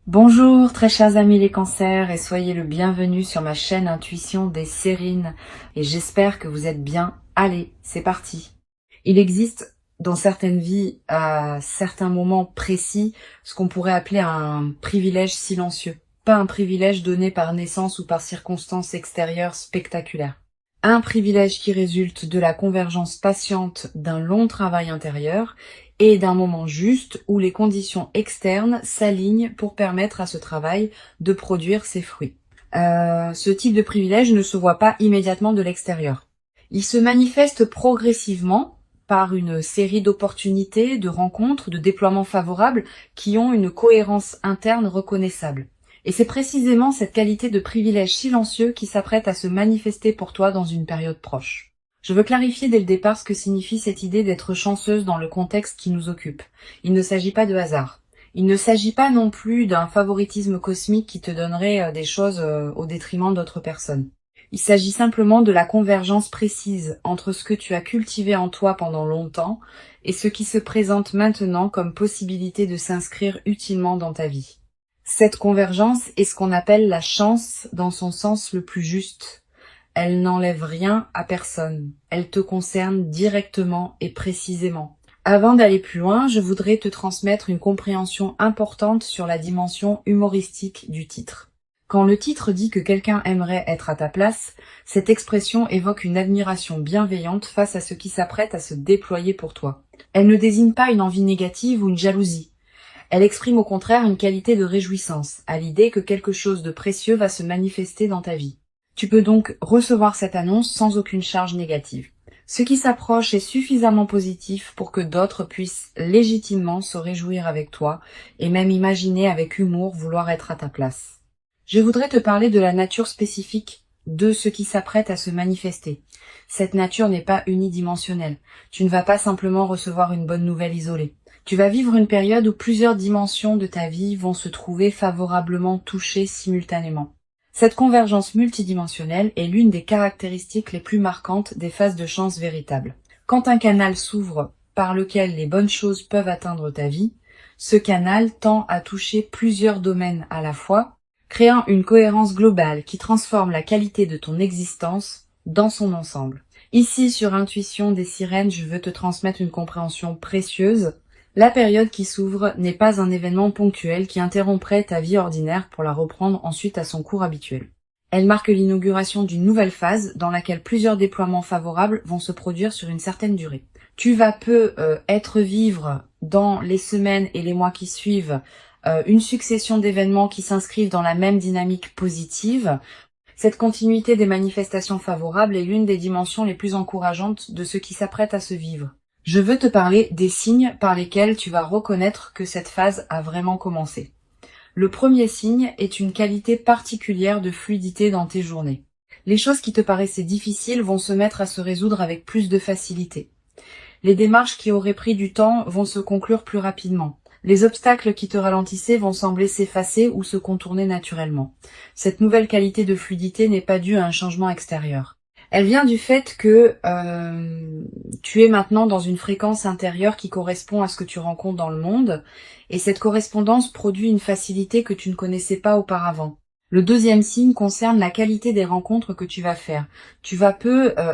Bonjour très chers amis les cancers et soyez le bienvenu sur ma chaîne Intuition des Sérines et j'espère que vous êtes bien. Allez, c'est parti. Il existe dans certaines vies, à certains moments précis, ce qu'on pourrait appeler un privilège silencieux. Pas un privilège donné par naissance ou par circonstances extérieures spectaculaires. Un privilège qui résulte de la convergence patiente d'un long travail intérieur et d'un moment juste où les conditions externes s'alignent pour permettre à ce travail de produire ses fruits. Ce type de privilège ne se voit pas immédiatement de l'extérieur. Il se manifeste progressivement par une série d'opportunités, de rencontres, de déploiements favorables qui ont une cohérence interne reconnaissable. Et c'est précisément cette qualité de privilège silencieux qui s'apprête à se manifester pour toi dans une période proche. Je veux clarifier dès le départ ce que signifie cette idée d'être chanceuse dans le contexte qui nous occupe. Il ne s'agit pas de hasard. Il ne s'agit pas non plus d'un favoritisme cosmique qui te donnerait des choses au détriment d'autres personnes. Il s'agit simplement de la convergence précise entre ce que tu as cultivé en toi pendant longtemps et ce qui se présente maintenant comme possibilité de s'inscrire utilement dans ta vie. Cette convergence est ce qu'on appelle la chance dans son sens le plus juste. Elle n'enlève rien à personne. Elle te concerne directement et précisément. Avant d'aller plus loin, je voudrais te transmettre une compréhension importante sur la dimension humoristique du titre. Quand le titre dit que quelqu'un aimerait être à ta place, cette expression évoque une admiration bienveillante face à ce qui s'apprête à se déployer pour toi. Elle ne désigne pas une envie négative ou une jalousie. Elle exprime au contraire une qualité de réjouissance, à l'idée que quelque chose de précieux va se manifester dans ta vie. Tu peux donc recevoir cette annonce sans aucune charge négative. Ce qui s'approche est suffisamment positif pour que d'autres puissent légitimement se réjouir avec toi et même imaginer avec humour vouloir être à ta place. Je voudrais te parler de la nature spécifique de ce qui s'apprête à se manifester. Cette nature n'est pas unidimensionnelle. Tu ne vas pas simplement recevoir une bonne nouvelle isolée. Tu vas vivre une période où plusieurs dimensions de ta vie vont se trouver favorablement touchées simultanément. Cette convergence multidimensionnelle est l'une des caractéristiques les plus marquantes des phases de chance véritables. Quand un canal s'ouvre par lequel les bonnes choses peuvent atteindre ta vie, ce canal tend à toucher plusieurs domaines à la fois, créant une cohérence globale qui transforme la qualité de ton existence dans son ensemble. Ici, sur Intuition des Sirènes, je veux te transmettre une compréhension précieuse. La période qui s'ouvre n'est pas un événement ponctuel qui interromprait ta vie ordinaire pour la reprendre ensuite à son cours habituel. Elle marque l'inauguration d'une nouvelle phase dans laquelle plusieurs déploiements favorables vont se produire sur une certaine durée. Tu vas être vivre dans les semaines et les mois qui suivent une succession d'événements qui s'inscrivent dans la même dynamique positive. Cette continuité des manifestations favorables est l'une des dimensions les plus encourageantes de ce qui s'apprête à se vivre. Je veux te parler des signes par lesquels tu vas reconnaître que cette phase a vraiment commencé. Le premier signe est une qualité particulière de fluidité dans tes journées. Les choses qui te paraissaient difficiles vont se mettre à se résoudre avec plus de facilité. Les démarches qui auraient pris du temps vont se conclure plus rapidement. Les obstacles qui te ralentissaient vont sembler s'effacer ou se contourner naturellement. Cette nouvelle qualité de fluidité n'est pas due à un changement extérieur. Elle vient du fait que tu es maintenant dans une fréquence intérieure qui correspond à ce que tu rencontres dans le monde, et cette correspondance produit une facilité que tu ne connaissais pas auparavant. Le deuxième signe concerne la qualité des rencontres que tu vas faire. Tu vas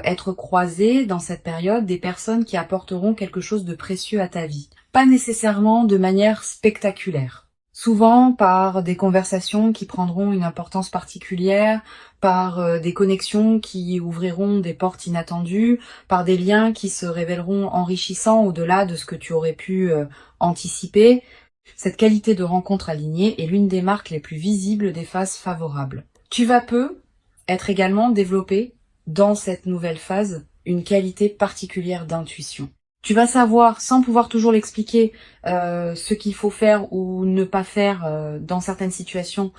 être croisé dans cette période des personnes qui apporteront quelque chose de précieux à ta vie. Pas nécessairement de manière spectaculaire. Souvent par des conversations qui prendront une importance particulière, par des connexions qui ouvriront des portes inattendues, par des liens qui se révéleront enrichissants au-delà de ce que tu aurais pu anticiper. Cette qualité de rencontre alignée est l'une des marques les plus visibles des phases favorables. Tu vas être également développé dans cette nouvelle phase une qualité particulière d'intuition. Tu vas savoir, sans pouvoir toujours l'expliquer, ce qu'il faut faire ou ne pas faire dans certaines situations.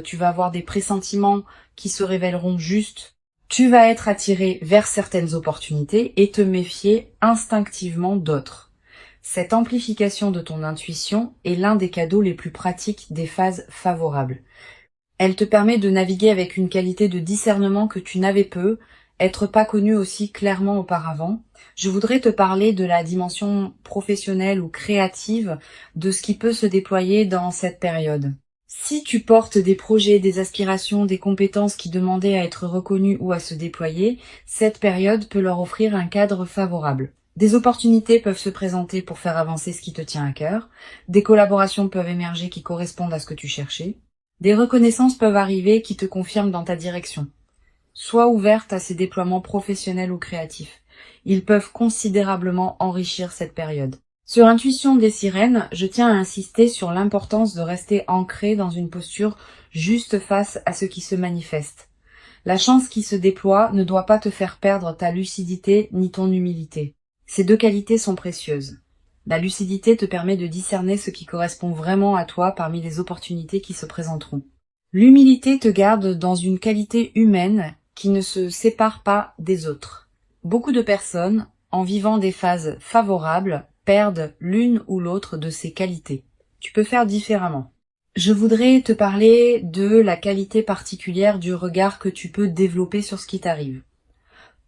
Tu vas avoir des pressentiments qui se révéleront justes. Tu vas être attiré vers certaines opportunités et te méfier instinctivement d'autres. Cette amplification de ton intuition est l'un des cadeaux les plus pratiques des phases favorables. Elle te permet de naviguer avec une qualité de discernement que tu n'avais être pas connu aussi clairement auparavant. Je voudrais te parler de la dimension professionnelle ou créative de ce qui peut se déployer dans cette période. Si tu portes des projets, des aspirations, des compétences qui demandaient à être reconnues ou à se déployer, cette période peut leur offrir un cadre favorable. Des opportunités peuvent se présenter pour faire avancer ce qui te tient à cœur, des collaborations peuvent émerger qui correspondent à ce que tu cherchais, des reconnaissances peuvent arriver qui te confirment dans ta direction. Sois ouverte à ces déploiements professionnels ou créatifs. Ils peuvent considérablement enrichir cette période. Sur Intuition des sirènes, je tiens à insister sur l'importance de rester ancré dans une posture juste face à ce qui se manifeste. La chance qui se déploie ne doit pas te faire perdre ta lucidité ni ton humilité. Ces deux qualités sont précieuses. La lucidité te permet de discerner ce qui correspond vraiment à toi parmi les opportunités qui se présenteront. L'humilité te garde dans une qualité humaine qui ne se sépare pas des autres. Beaucoup de personnes, en vivant des phases favorables, perdent l'une ou l'autre de ces qualités. Tu peux faire différemment. Je voudrais te parler de la qualité particulière du regard que tu peux développer sur ce qui t'arrive.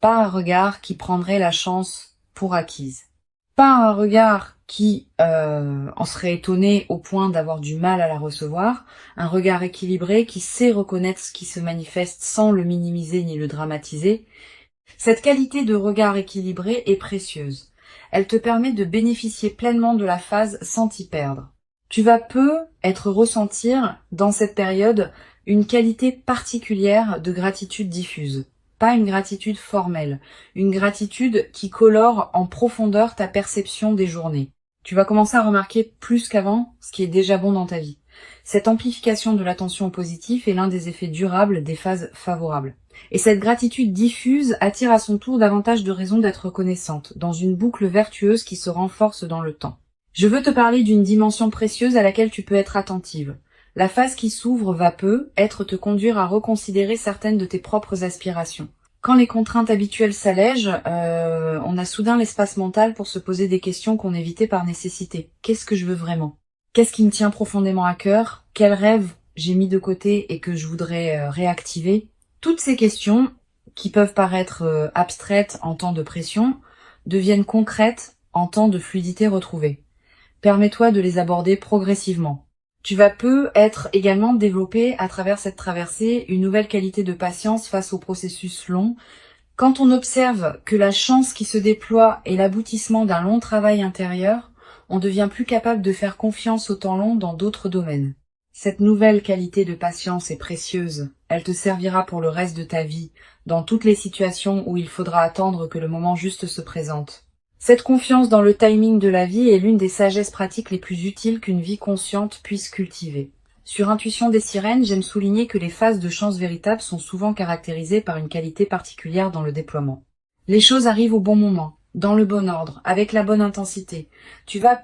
Pas un regard qui prendrait la chance pour acquise. Pas un regard qui en serait étonné au point d'avoir du mal à la recevoir, un regard équilibré qui sait reconnaître ce qui se manifeste sans le minimiser ni le dramatiser. Cette qualité de regard équilibré est précieuse. Elle te permet de bénéficier pleinement de la phase sans t'y perdre. Tu vas ressentir dans cette période une qualité particulière de gratitude diffuse. Pas une gratitude formelle, une gratitude qui colore en profondeur ta perception des journées. Tu vas commencer à remarquer plus qu'avant ce qui est déjà bon dans ta vie. Cette amplification de l'attention au positif est l'un des effets durables des phases favorables. Et cette gratitude diffuse attire à son tour davantage de raisons d'être reconnaissante, dans une boucle vertueuse qui se renforce dans le temps. Je veux te parler d'une dimension précieuse à laquelle tu peux être attentive. La phase qui s'ouvre va te conduire à reconsidérer certaines de tes propres aspirations. Quand les contraintes habituelles s'allègent, on a soudain l'espace mental pour se poser des questions qu'on évitait par nécessité. Qu'est-ce que je veux vraiment ? Qu'est-ce qui me tient profondément à cœur ? Quels rêves j'ai mis de côté et que je voudrais réactiver ? Toutes ces questions, qui peuvent paraître abstraites en temps de pression, deviennent concrètes en temps de fluidité retrouvée. Permets-toi de les aborder progressivement. Tu vas être également développé à travers cette traversée une nouvelle qualité de patience face au processus long. Quand on observe que la chance qui se déploie est l'aboutissement d'un long travail intérieur, on devient plus capable de faire confiance au temps long dans d'autres domaines. Cette nouvelle qualité de patience est précieuse. Elle te servira pour le reste de ta vie, dans toutes les situations où il faudra attendre que le moment juste se présente. Cette confiance dans le timing de la vie est l'une des sagesses pratiques les plus utiles qu'une vie consciente puisse cultiver. Sur Intuition des sirènes, j'aime souligner que les phases de chance véritable sont souvent caractérisées par une qualité particulière dans le déploiement. Les choses arrivent au bon moment, dans le bon ordre, avec la bonne intensité. Tu vas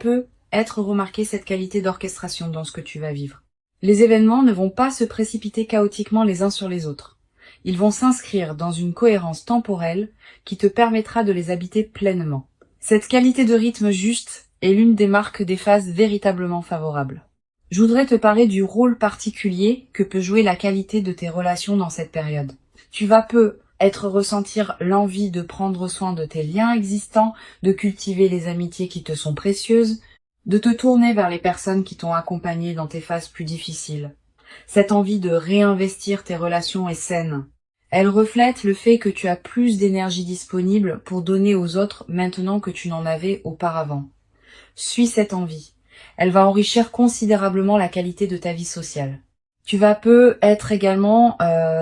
être remarqué cette qualité d'orchestration dans ce que tu vas vivre. Les événements ne vont pas se précipiter chaotiquement les uns sur les autres. Ils vont s'inscrire dans une cohérence temporelle qui te permettra de les habiter pleinement. Cette qualité de rythme juste est l'une des marques des phases véritablement favorables. Je voudrais te parler du rôle particulier que peut jouer la qualité de tes relations dans cette période. Tu vas ressentir l'envie de prendre soin de tes liens existants, de cultiver les amitiés qui te sont précieuses, de te tourner vers les personnes qui t'ont accompagné dans tes phases plus difficiles. Cette envie de réinvestir tes relations est saine. Elle reflète le fait que tu as plus d'énergie disponible pour donner aux autres maintenant que tu n'en avais auparavant. Suis cette envie. Elle va enrichir considérablement la qualité de ta vie sociale. Tu vas être également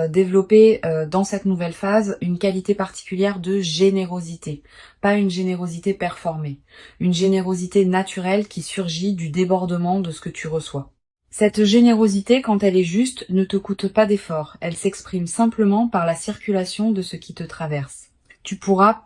développer dans cette nouvelle phase une qualité particulière de générosité. Pas une générosité performée. Une générosité naturelle qui surgit du débordement de ce que tu reçois. Cette générosité, quand elle est juste, ne te coûte pas d'effort. Elle s'exprime simplement par la circulation de ce qui te traverse. Tu pourras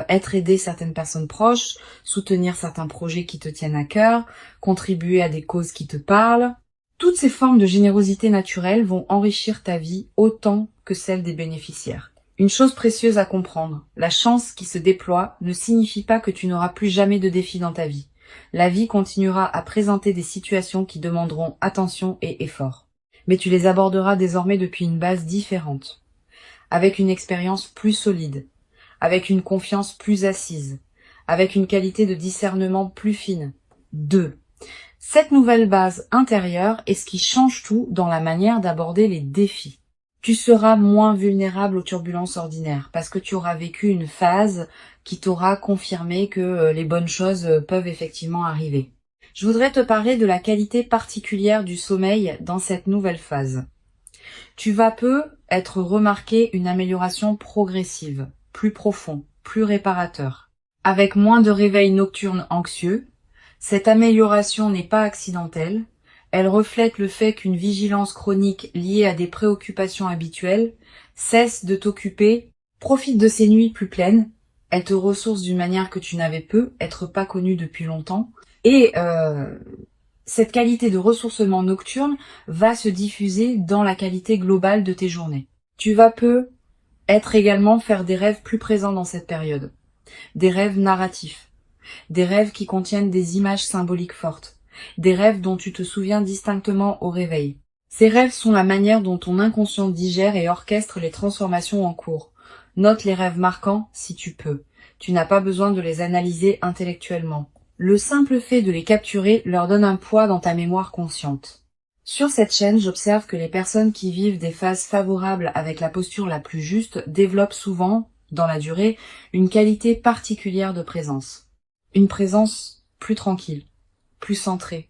aider certaines personnes proches, soutenir certains projets qui te tiennent à cœur, contribuer à des causes qui te parlent. Toutes ces formes de générosité naturelle vont enrichir ta vie autant que celle des bénéficiaires. Une chose précieuse à comprendre, la chance qui se déploie ne signifie pas que tu n'auras plus jamais de défis dans ta vie. La vie continuera à présenter des situations qui demanderont attention et effort. Mais tu les aborderas désormais depuis une base différente, avec une expérience plus solide, avec une confiance plus assise, avec une qualité de discernement plus fine. 2. Cette nouvelle base intérieure est ce qui change tout dans la manière d'aborder les défis. Tu seras moins vulnérable aux turbulences ordinaires parce que tu auras vécu une phase qui t'aura confirmé que les bonnes choses peuvent effectivement arriver. Je voudrais te parler de la qualité particulière du sommeil dans cette nouvelle phase. Tu vas peu être remarqué une amélioration progressive, plus profond, plus réparateur. Avec moins de réveils nocturnes anxieux, cette amélioration n'est pas accidentelle. Elle reflète le fait qu'une vigilance chronique liée à des préoccupations habituelles cesse de t'occuper, profite de ces nuits plus pleines, elle te ressource d'une manière que tu n'avais peu, être pas connue depuis longtemps, et cette qualité de ressourcement nocturne va se diffuser dans la qualité globale de tes journées. Tu vas peu être également faire des rêves plus présents dans cette période, des rêves narratifs, des rêves qui contiennent des images symboliques fortes, des rêves dont tu te souviens distinctement au réveil. Ces rêves sont la manière dont ton inconscient digère et orchestre les transformations en cours. Note les rêves marquants si tu peux. Tu n'as pas besoin de les analyser intellectuellement. Le simple fait de les capturer leur donne un poids dans ta mémoire consciente. Sur cette chaîne, j'observe que les personnes qui vivent des phases favorables avec la posture la plus juste développent souvent, dans la durée, une qualité particulière de présence. Une présence plus tranquille, plus centrée,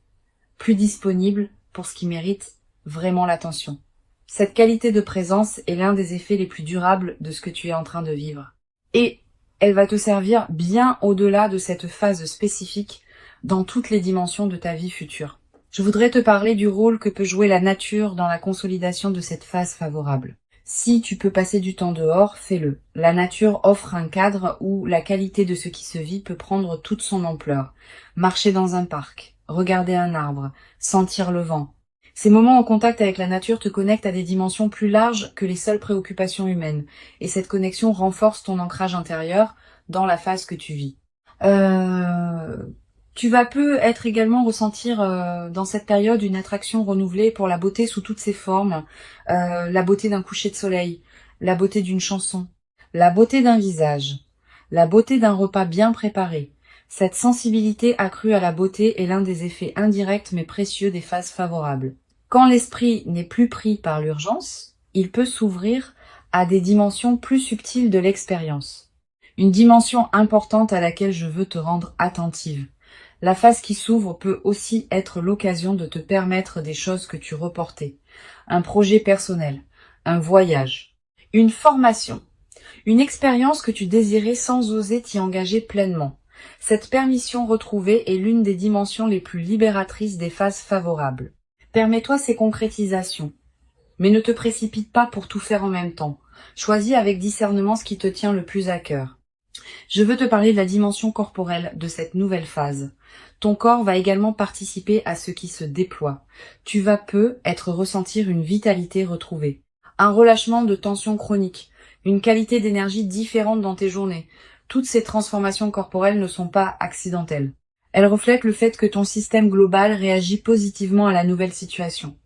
plus disponible pour ce qui mérite vraiment l'attention. Cette qualité de présence est l'un des effets les plus durables de ce que tu es en train de vivre. Et elle va te servir bien au-delà de cette phase spécifique dans toutes les dimensions de ta vie future. Je voudrais te parler du rôle que peut jouer la nature dans la consolidation de cette phase favorable. Si tu peux passer du temps dehors, fais-le. La nature offre un cadre où la qualité de ce qui se vit peut prendre toute son ampleur. Marcher dans un parc, regarder un arbre, sentir le vent. Ces moments en contact avec la nature te connectent à des dimensions plus larges que les seules préoccupations humaines, et cette connexion renforce ton ancrage intérieur dans la phase que tu vis. Tu vas peu être également ressentir dans cette période une attraction renouvelée pour la beauté sous toutes ses formes, la beauté d'un coucher de soleil, la beauté d'une chanson, la beauté d'un visage, la beauté d'un repas bien préparé. Cette sensibilité accrue à la beauté est l'un des effets indirects mais précieux des phases favorables. Quand l'esprit n'est plus pris par l'urgence, il peut s'ouvrir à des dimensions plus subtiles de l'expérience. Une dimension importante à laquelle je veux te rendre attentive. La phase qui s'ouvre peut aussi être l'occasion de te permettre des choses que tu reportais. Un projet personnel, un voyage, une formation, une expérience que tu désirais sans oser t'y engager pleinement. Cette permission retrouvée est l'une des dimensions les plus libératrices des phases favorables. Permets-toi ces concrétisations, mais ne te précipite pas pour tout faire en même temps. Choisis avec discernement ce qui te tient le plus à cœur. Je veux te parler de la dimension corporelle de cette nouvelle phase. Ton corps va également participer à ce qui se déploie. Tu vas peu être ressentir une vitalité retrouvée, un relâchement de tension chronique, une qualité d'énergie différente dans tes journées. Toutes ces transformations corporelles ne sont pas accidentelles. Elles reflètent le fait que ton système global réagit positivement à la nouvelle situation.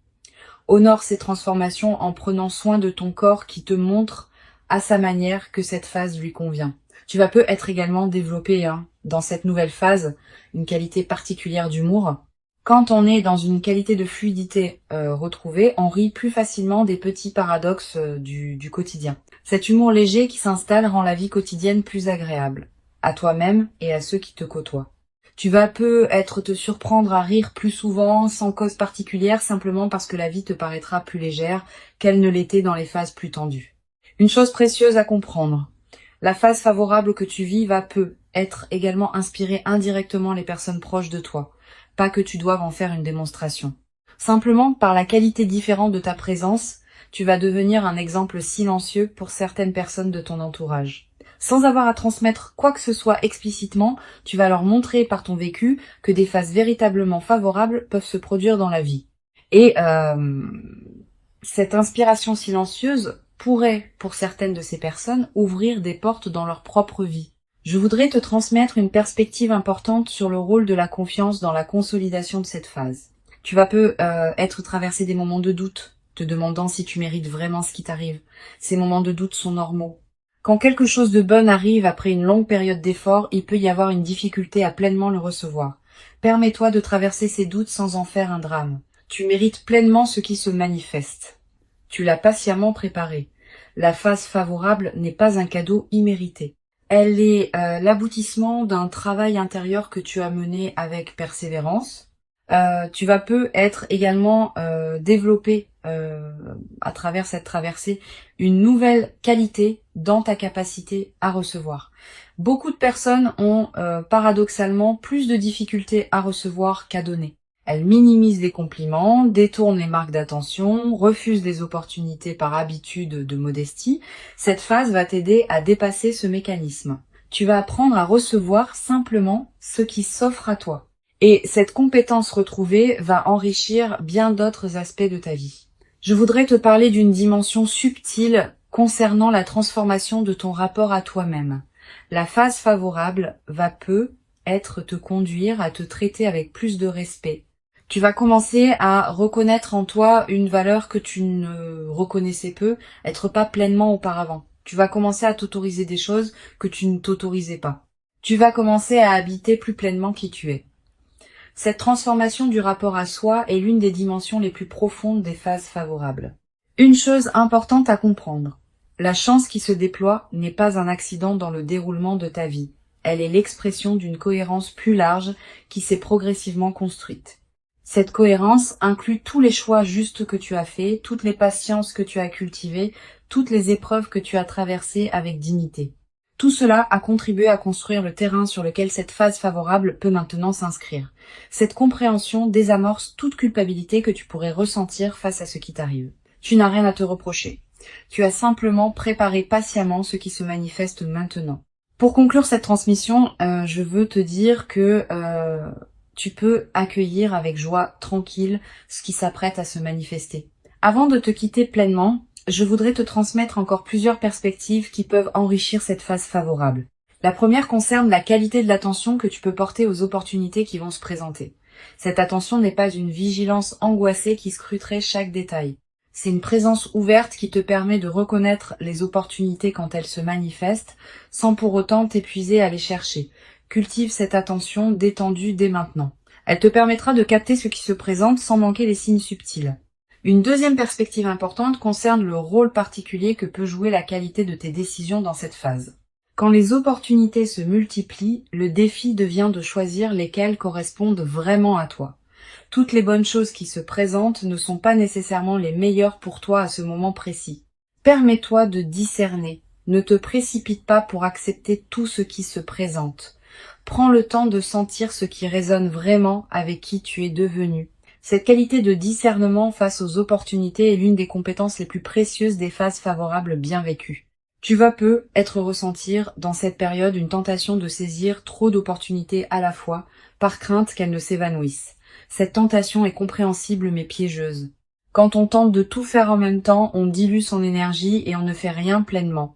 Honore ces transformations en prenant soin de ton corps qui te montre à sa manière que cette phase lui convient. Tu vas peu être également développé dans cette nouvelle phase une qualité particulière d'humour. Quand on est dans une qualité de fluidité retrouvée, on rit plus facilement des petits paradoxes du quotidien. Cet humour léger qui s'installe rend la vie quotidienne plus agréable, à toi-même et à ceux qui te côtoient. Tu vas peu être te surprendre à rire plus souvent, sans cause particulière, simplement parce que la vie te paraîtra plus légère qu'elle ne l'était dans les phases plus tendues. Une chose précieuse à comprendre. La phase favorable que tu vis va peu être également inspirer indirectement les personnes proches de toi. Pas que tu doives en faire une démonstration. Simplement, par la qualité différente de ta présence, tu vas devenir un exemple silencieux pour certaines personnes de ton entourage. Sans avoir à transmettre quoi que ce soit explicitement, tu vas leur montrer par ton vécu que des phases véritablement favorables peuvent se produire dans la vie. Et cette inspiration silencieuse pourrait, pour certaines de ces personnes, ouvrir des portes dans leur propre vie. Je voudrais te transmettre une perspective importante sur le rôle de la confiance dans la consolidation de cette phase. Tu vas peu être traversé des moments de doute, te demandant si tu mérites vraiment ce qui t'arrive. Ces moments de doute sont normaux. Quand quelque chose de bon arrive après une longue période d'effort, il peut y avoir une difficulté à pleinement le recevoir. Permets-toi de traverser ces doutes sans en faire un drame. Tu mérites pleinement ce qui se manifeste. Tu l'as patiemment préparé. La phase favorable n'est pas un cadeau immérité. Elle est l'aboutissement d'un travail intérieur que tu as mené avec persévérance. Tu vas peut être également développer à travers cette traversée une nouvelle qualité dans ta capacité à recevoir. Beaucoup de personnes ont paradoxalement plus de difficultés à recevoir qu'à donner. Elles minimisent les compliments, détournent les marques d'attention, refusent des opportunités par habitude de modestie. Cette phase va t'aider à dépasser ce mécanisme. Tu vas apprendre à recevoir simplement ce qui s'offre à toi. Et cette compétence retrouvée va enrichir bien d'autres aspects de ta vie. Je voudrais te parler d'une dimension subtile concernant la transformation de ton rapport à toi-même. La phase favorable va peut-être te conduire à te traiter avec plus de respect. Tu vas commencer à reconnaître en toi une valeur que tu ne reconnaissais être pas pleinement auparavant. Tu vas commencer à t'autoriser des choses que tu ne t'autorisais pas. Tu vas commencer à habiter plus pleinement qui tu es. Cette transformation du rapport à soi est l'une des dimensions les plus profondes des phases favorables. Une chose importante à comprendre. La chance qui se déploie n'est pas un accident dans le déroulement de ta vie. Elle est l'expression d'une cohérence plus large qui s'est progressivement construite. Cette cohérence inclut tous les choix justes que tu as faits, toutes les patiences que tu as cultivées, toutes les épreuves que tu as traversées avec dignité. Tout cela a contribué à construire le terrain sur lequel cette phase favorable peut maintenant s'inscrire. Cette compréhension désamorce toute culpabilité que tu pourrais ressentir face à ce qui t'arrive. Tu n'as rien à te reprocher. Tu as simplement préparé patiemment ce qui se manifeste maintenant. Pour conclure cette transmission, je veux te dire que tu peux accueillir avec joie tranquille ce qui s'apprête à se manifester. Avant de te quitter pleinement, je voudrais te transmettre encore plusieurs perspectives qui peuvent enrichir cette phase favorable. La première concerne la qualité de l'attention que tu peux porter aux opportunités qui vont se présenter. Cette attention n'est pas une vigilance angoissée qui scruterait chaque détail. C'est une présence ouverte qui te permet de reconnaître les opportunités quand elles se manifestent, sans pour autant t'épuiser à les chercher. Cultive cette attention détendue dès maintenant. Elle te permettra de capter ce qui se présente sans manquer les signes subtils. Une deuxième perspective importante concerne le rôle particulier que peut jouer la qualité de tes décisions dans cette phase. Quand les opportunités se multiplient, le défi devient de choisir lesquelles correspondent vraiment à toi. Toutes les bonnes choses qui se présentent ne sont pas nécessairement les meilleures pour toi à ce moment précis. Permets-toi de discerner. Ne te précipite pas pour accepter tout ce qui se présente. Prends le temps de sentir ce qui résonne vraiment avec qui tu es devenu. Cette qualité de discernement face aux opportunités est l'une des compétences les plus précieuses des phases favorables bien vécues. Tu vas peut-être ressentir dans cette période une tentation de saisir trop d'opportunités à la fois, par crainte qu'elles ne s'évanouissent. Cette tentation est compréhensible mais piégeuse. Quand on tente de tout faire en même temps, on dilue son énergie et on ne fait rien pleinement.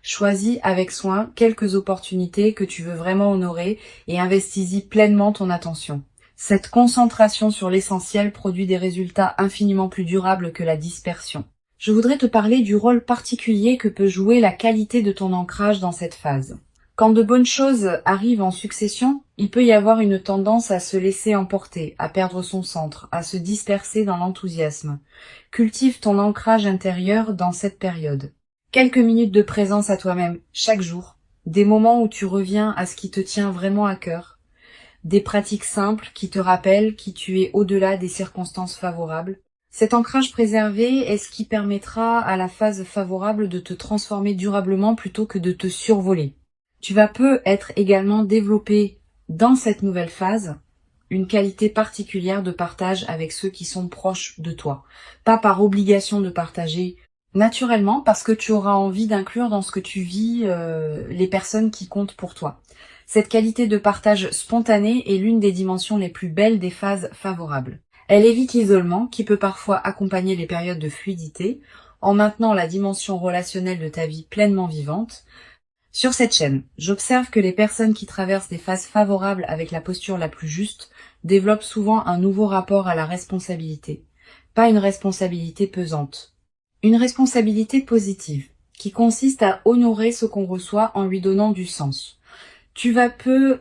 Choisis avec soin quelques opportunités que tu veux vraiment honorer et investis-y pleinement ton attention. Cette concentration sur l'essentiel produit des résultats infiniment plus durables que la dispersion. Je voudrais te parler du rôle particulier que peut jouer la qualité de ton ancrage dans cette phase. Quand de bonnes choses arrivent en succession, il peut y avoir une tendance à se laisser emporter, à perdre son centre, à se disperser dans l'enthousiasme. Cultive ton ancrage intérieur dans cette période. Quelques minutes de présence à toi-même chaque jour, des moments où tu reviens à ce qui te tient vraiment à cœur, des pratiques simples qui te rappellent qui tu es au-delà des circonstances favorables. Cet ancrage préservé est ce qui permettra à la phase favorable de te transformer durablement plutôt que de te survoler. Tu vas peut-être également développer dans cette nouvelle phase une qualité particulière de partage avec ceux qui sont proches de toi. Pas par obligation de partager, naturellement parce que tu auras envie d'inclure dans ce que tu vis les personnes qui comptent pour toi. Cette qualité de partage spontané est l'une des dimensions les plus belles des phases favorables. Elle évite l'isolement qui peut parfois accompagner les périodes de fluidité en maintenant la dimension relationnelle de ta vie pleinement vivante. Sur cette chaîne, j'observe que les personnes qui traversent des phases favorables avec la posture la plus juste développent souvent un nouveau rapport à la responsabilité. Pas une responsabilité pesante. Une responsabilité positive, qui consiste à honorer ce qu'on reçoit en lui donnant du sens. Tu vas peu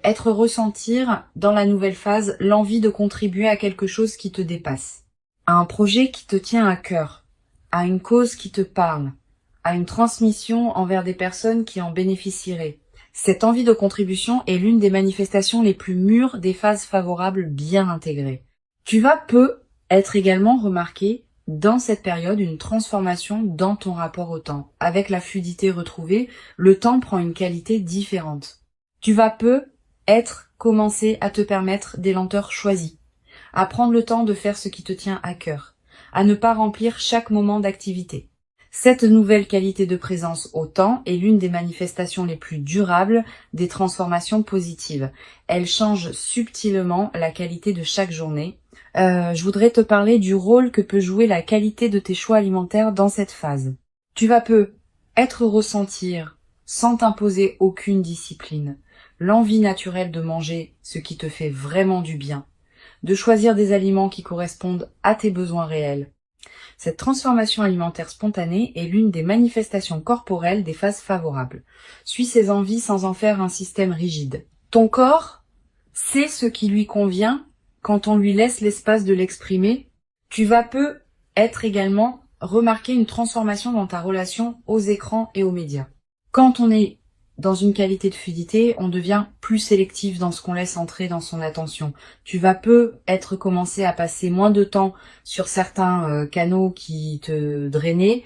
être ressentir dans la nouvelle phase l'envie de contribuer à quelque chose qui te dépasse, à un projet qui te tient à cœur, à une cause qui te parle, à une transmission envers des personnes qui en bénéficieraient. Cette envie de contribution est l'une des manifestations les plus mûres des phases favorables bien intégrées. Tu vas peu être également remarqué dans cette période une transformation dans ton rapport au temps. Avec la fluidité retrouvée, le temps prend une qualité différente. Tu vas peu commencer à te permettre des lenteurs choisies, à prendre le temps de faire ce qui te tient à cœur, à ne pas remplir chaque moment d'activité. Cette nouvelle qualité de présence au temps est l'une des manifestations les plus durables des transformations positives. Elle change subtilement la qualité de chaque journée. Je voudrais te parler du rôle que peut jouer la qualité de tes choix alimentaires dans cette phase. Tu vas peu ressentir, sans t'imposer aucune discipline, l'envie naturelle de manger ce qui te fait vraiment du bien, de choisir des aliments qui correspondent à tes besoins réels. Cette transformation alimentaire spontanée est l'une des manifestations corporelles des phases favorables. Suis ces envies sans en faire un système rigide. Ton corps sait ce qui lui convient quand on lui laisse l'espace de l'exprimer. Tu vas peu également remarquer une transformation dans ta relation aux écrans et aux médias. Quand on est dans une qualité de fluidité, on devient plus sélectif dans ce qu'on laisse entrer dans son attention. Tu vas peu commencer à passer moins de temps sur certains canaux qui te drainaient,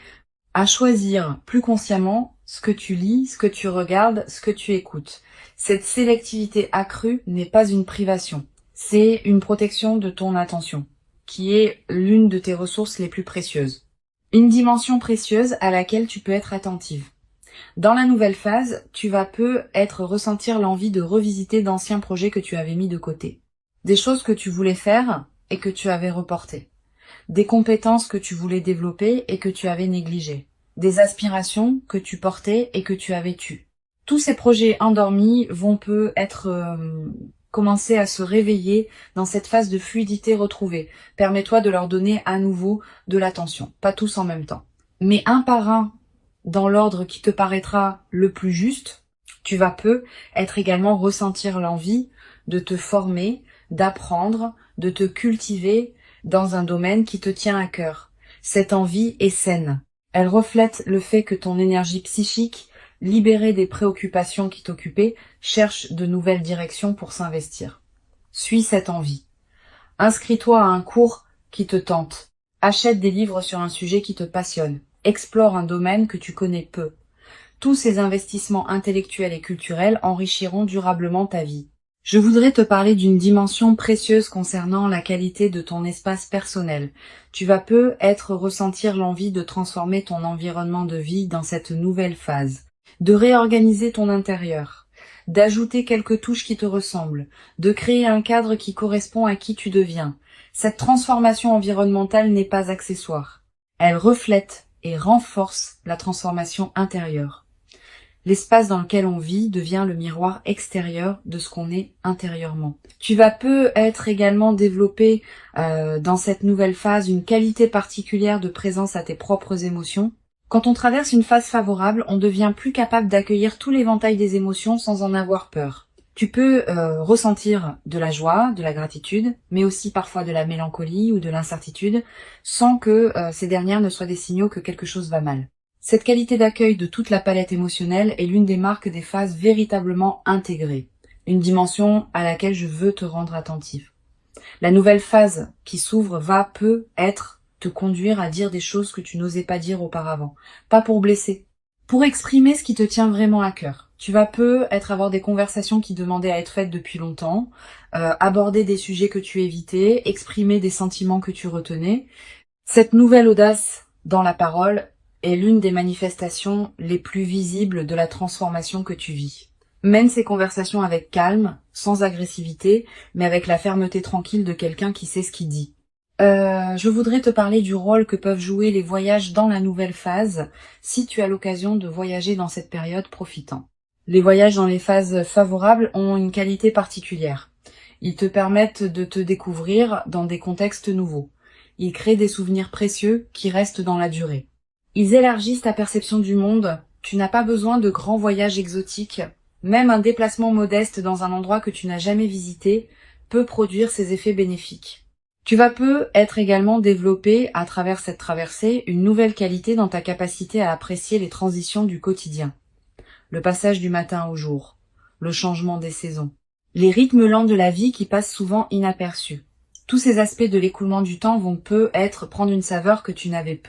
à choisir plus consciemment ce que tu lis, ce que tu regardes, ce que tu écoutes. Cette sélectivité accrue n'est pas une privation, c'est une protection de ton attention, qui est l'une de tes ressources les plus précieuses. Une dimension précieuse à laquelle tu peux être attentive. Dans la nouvelle phase, tu vas peu ressentir l'envie de revisiter d'anciens projets que tu avais mis de côté. Des choses que tu voulais faire et que tu avais reportées. Des compétences que tu voulais développer et que tu avais négligées. Des aspirations que tu portais et que tu avais tues. Tous ces projets endormis vont peu commencer à se réveiller dans cette phase de fluidité retrouvée. Permets-toi de leur donner à nouveau de l'attention. Pas tous en même temps, mais un par un, dans l'ordre qui te paraîtra le plus juste. Tu vas peu également ressentir l'envie de te former, d'apprendre, de te cultiver dans un domaine qui te tient à cœur. Cette envie est saine. Elle reflète le fait que ton énergie psychique, libérée des préoccupations qui t'occupaient, cherche de nouvelles directions pour s'investir. Suis cette envie. Inscris-toi à un cours qui te tente. Achète des livres sur un sujet qui te passionne. Explore un domaine que tu connais peu. Tous ces investissements intellectuels et culturels enrichiront durablement ta vie. Je voudrais te parler d'une dimension précieuse concernant la qualité de ton espace personnel. Tu vas peu ressentir l'envie de transformer ton environnement de vie dans cette nouvelle phase, de réorganiser ton intérieur, d'ajouter quelques touches qui te ressemblent, de créer un cadre qui correspond à qui tu deviens. Cette transformation environnementale n'est pas accessoire. Elle reflète et renforce la transformation intérieure. L'espace dans lequel on vit devient le miroir extérieur de ce qu'on est intérieurement. Tu vas peu également développer dans cette nouvelle phase une qualité particulière de présence à tes propres émotions. Quand on traverse une phase favorable, on devient plus capable d'accueillir tout l'éventail des émotions sans en avoir peur. Tu peux ressentir de la joie, de la gratitude, mais aussi parfois de la mélancolie ou de l'incertitude, sans que ces dernières ne soient des signaux que quelque chose va mal. Cette qualité d'accueil de toute la palette émotionnelle est l'une des marques des phases véritablement intégrées, une dimension à laquelle je veux te rendre attentif. La nouvelle phase qui s'ouvre va peu te conduire à dire des choses que tu n'osais pas dire auparavant, pas pour blesser, pour exprimer ce qui te tient vraiment à cœur. Tu vas peu avoir des conversations qui demandaient à être faites depuis longtemps, aborder des sujets que tu évitais, exprimer des sentiments que tu retenais. Cette nouvelle audace dans la parole est l'une des manifestations les plus visibles de la transformation que tu vis. Mène ces conversations avec calme, sans agressivité, mais avec la fermeté tranquille de quelqu'un qui sait ce qu'il dit. Je voudrais te parler du rôle que peuvent jouer les voyages dans la nouvelle phase, si tu as l'occasion de voyager dans cette période, profitant. Les voyages dans les phases favorables ont une qualité particulière. Ils te permettent de te découvrir dans des contextes nouveaux. Ils créent des souvenirs précieux qui restent dans la durée. Ils élargissent ta perception du monde. Tu n'as pas besoin de grands voyages exotiques Même un déplacement modeste dans un endroit que tu n'as jamais visité peut produire ses effets bénéfiques. Tu vas peu être également développé, à travers cette traversée, une nouvelle qualité dans ta capacité à apprécier les transitions du quotidien. Le passage du matin au jour, le changement des saisons, les rythmes lents de la vie qui passent souvent inaperçus. Tous ces aspects de l'écoulement du temps vont prendre une saveur que tu n'avais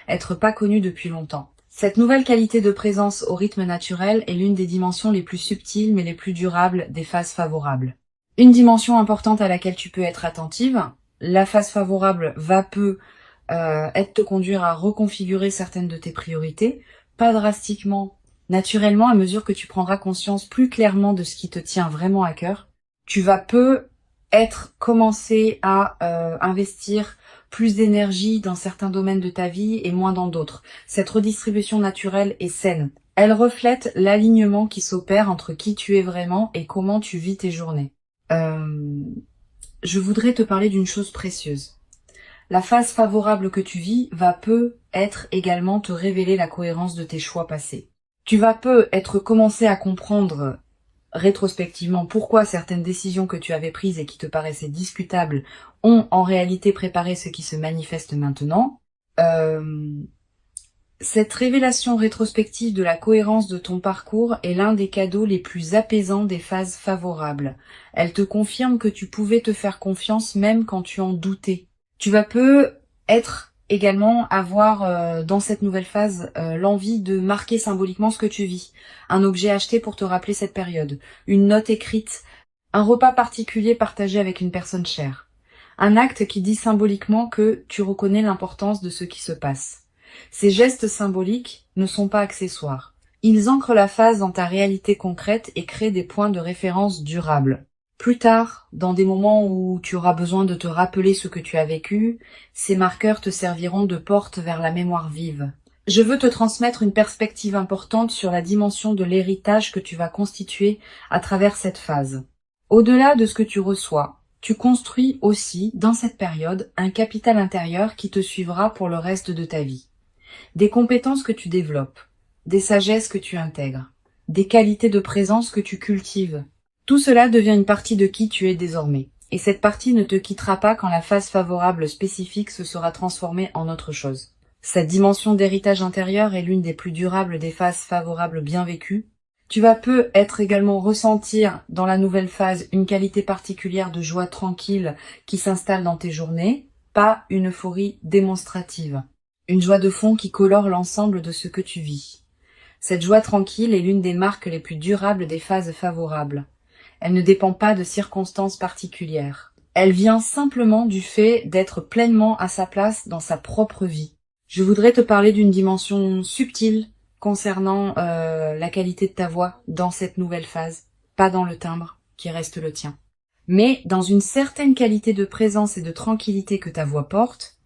être pas connue depuis longtemps. Cette nouvelle qualité de présence au rythme naturel est l'une des dimensions les plus subtiles mais les plus durables des phases favorables. Une dimension importante à laquelle tu peux être attentive, la phase favorable va te conduire à reconfigurer certaines de tes priorités, pas drastiquement, naturellement, à mesure que tu prendras conscience plus clairement de ce qui te tient vraiment à cœur. Tu vas commencer à investir plus d'énergie dans certains domaines de ta vie et moins dans d'autres. Cette redistribution naturelle est saine. Elle reflète l'alignement qui s'opère entre qui tu es vraiment et comment tu vis tes journées. Je voudrais te parler d'une chose précieuse. La phase favorable que tu vis va être également te révéler la cohérence de tes choix passés. Tu vas être commencé à comprendre rétrospectivement pourquoi certaines décisions que tu avais prises et qui te paraissaient discutables ont en réalité préparé ce qui se manifeste maintenant. Cette révélation rétrospective de la cohérence de ton parcours est l'un des cadeaux les plus apaisants des phases favorables. Elle te confirme que tu pouvais te faire confiance même quand tu en doutais. Tu vas avoir dans cette nouvelle phase l'envie de marquer symboliquement ce que tu vis. Un objet acheté pour te rappeler cette période, une note écrite, un repas particulier partagé avec une personne chère. Un acte qui dit symboliquement que tu reconnais l'importance de ce qui se passe. Ces gestes symboliques ne sont pas accessoires. Ils ancrent la phase dans ta réalité concrète et créent des points de référence durables. Plus tard, dans des moments où tu auras besoin de te rappeler ce que tu as vécu, ces marqueurs te serviront de porte vers la mémoire vive. Je veux te transmettre une perspective importante sur la dimension de l'héritage que tu vas constituer à travers cette phase. Au-delà de ce que tu reçois, tu construis aussi, dans cette période, un capital intérieur qui te suivra pour le reste de ta vie. Des compétences que tu développes, des sagesses que tu intègres, des qualités de présence que tu cultives. Tout cela devient une partie de qui tu es désormais. Et cette partie ne te quittera pas quand la phase favorable spécifique se sera transformée en autre chose. Cette dimension d'héritage intérieur est l'une des plus durables des phases favorables bien vécues. Tu vas être également ressentir dans la nouvelle phase une qualité particulière de joie tranquille qui s'installe dans tes journées, pas une euphorie démonstrative. Une joie de fond qui colore l'ensemble de ce que tu vis. Cette joie tranquille est l'une des marques les plus durables des phases favorables. Elle ne dépend pas de circonstances particulières. Elle vient simplement du fait d'être pleinement à sa place dans sa propre vie. Je voudrais te parler d'une dimension subtile concernant la qualité de ta voix dans cette nouvelle phase, pas dans le timbre qui reste le tien, mais dans une certaine qualité de présence et de tranquillité que ta voix porte.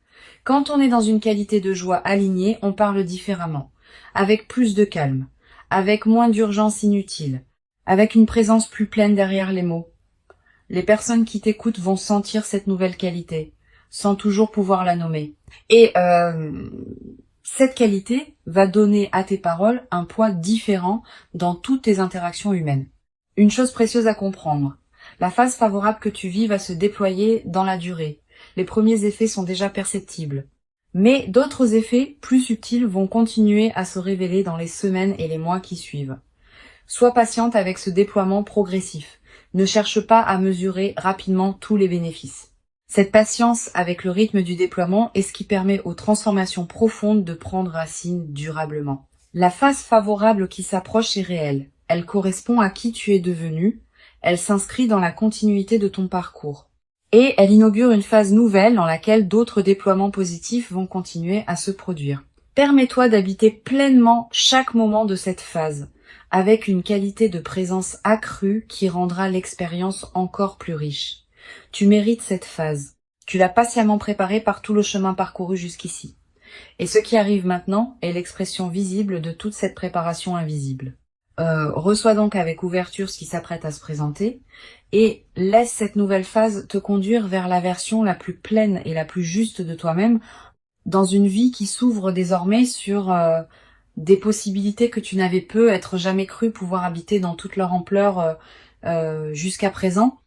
Quand on est dans une qualité de joie alignée, on parle différemment, avec plus de calme, avec moins d'urgence inutile, avec une présence plus pleine derrière les mots. Les personnes qui t'écoutent vont sentir cette nouvelle qualité, sans toujours pouvoir la nommer. Et cette qualité va donner à tes paroles un poids différent dans toutes tes interactions humaines. Une chose précieuse à comprendre, la phase favorable que tu vis va se déployer dans la durée. Les premiers effets sont déjà perceptibles. Mais d'autres effets plus subtils vont continuer à se révéler dans les semaines et les mois qui suivent. Sois patiente avec ce déploiement progressif. Ne cherche pas à mesurer rapidement tous les bénéfices. Cette patience avec le rythme du déploiement est ce qui permet aux transformations profondes de prendre racine durablement. La phase favorable qui s'approche est réelle. Elle correspond à qui tu es devenu. Elle s'inscrit dans la continuité de ton parcours. Et elle inaugure une phase nouvelle dans laquelle d'autres déploiements positifs vont continuer à se produire. Permets-toi d'habiter pleinement chaque moment de cette phase, avec une qualité de présence accrue qui rendra l'expérience encore plus riche. Tu mérites cette phase. Tu l'as patiemment préparée par tout le chemin parcouru jusqu'ici. Et ce qui arrive maintenant est l'expression visible de toute cette préparation invisible. Reçois donc avec ouverture ce qui s'apprête à se présenter et laisse cette nouvelle phase te conduire vers la version la plus pleine et la plus juste de toi-même dans une vie qui s'ouvre désormais sur des possibilités que tu n'avais peut-être jamais cru pouvoir habiter dans toute leur ampleur jusqu'à présent.